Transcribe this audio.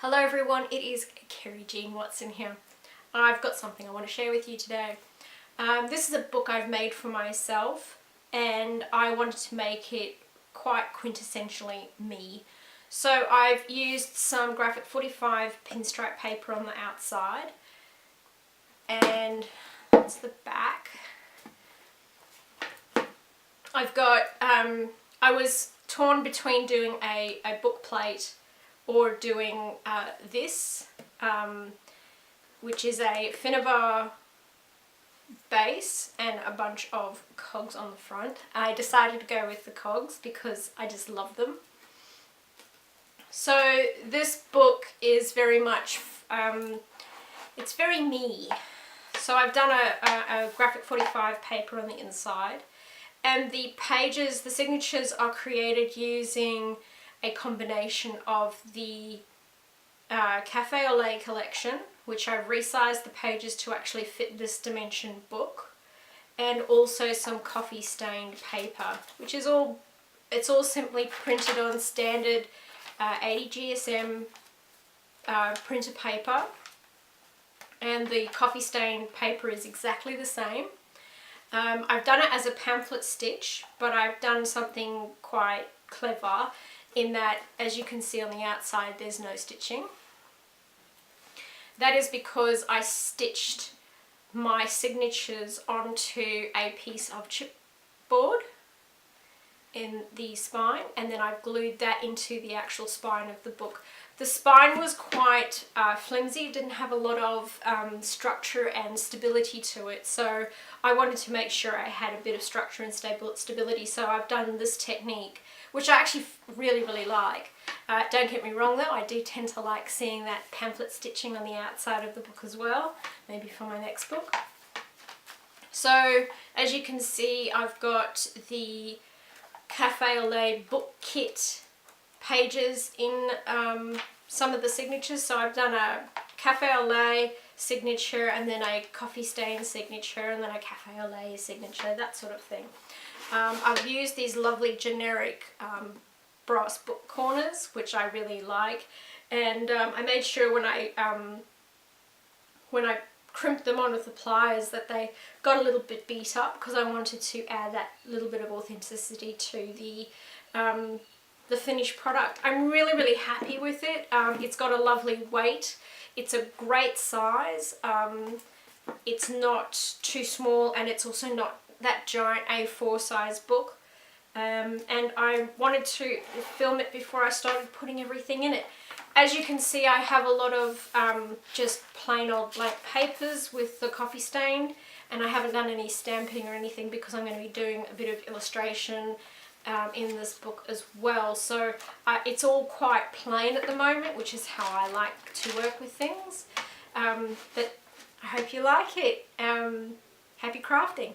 Hello everyone, it is Kerry-Jean Watson here. I've got something I want to share with you today. This is a book I've made for myself and I wanted to make it quite quintessentially me. So I've used some graphic 45 pinstripe paper on the outside and that's the back. I've got, I was torn between doing a book plate or doing this, which is a Finnabar base and a bunch of cogs on the front. I decided to go with the cogs because I just love them. So this book is very much, it's very me. So I've done a graphic 45 paper on the inside, and the pages, the signatures are created using a combination of the Cafe Au Lait collection, which I've resized the pages to actually fit this dimension book, and also some coffee stained paper, which is it's all simply printed on standard 80 GSM printer paper, and the coffee stained paper is exactly the same. I've done it as a pamphlet stitch, but I've done something quite clever in that, as you can see on the outside, there's no stitching. That is because I stitched my signatures onto a piece of chipboard in the spine, and then I've glued that into the actual spine of the book. The spine was quite flimsy, it didn't have a lot of structure and stability to it, so I wanted to make sure I had a bit of structure and stability, so I've done this technique, which I actually really like. Don't get me wrong though, I do tend to like seeing that pamphlet stitching on the outside of the book as well, maybe for my next book. So as you can see, I've got the Cafe Au Lait book kit pages in some of the signatures. So I've done a Cafe Au Lait signature, and then a coffee stain signature, and then a Cafe Au Lait signature, that sort of thing. I've used these lovely generic brass book corners, which I really like, and I made sure when I crimped them on with the pliers that they got a little bit beat up, because I wanted to add that little bit of authenticity to the finished product. I'm really happy with it. It's got a lovely weight. It's a great size. It's not too small, and it's also not that giant A4 size book. And I wanted to film it before I started putting everything in it. As you can see, I have a lot of just plain old blank papers with the coffee stain, and I haven't done any stamping or anything because I'm going to be doing a bit of illustration in this book as well. So it's all quite plain at the moment, which is how I like to work with things. But I hope you like it. Happy crafting!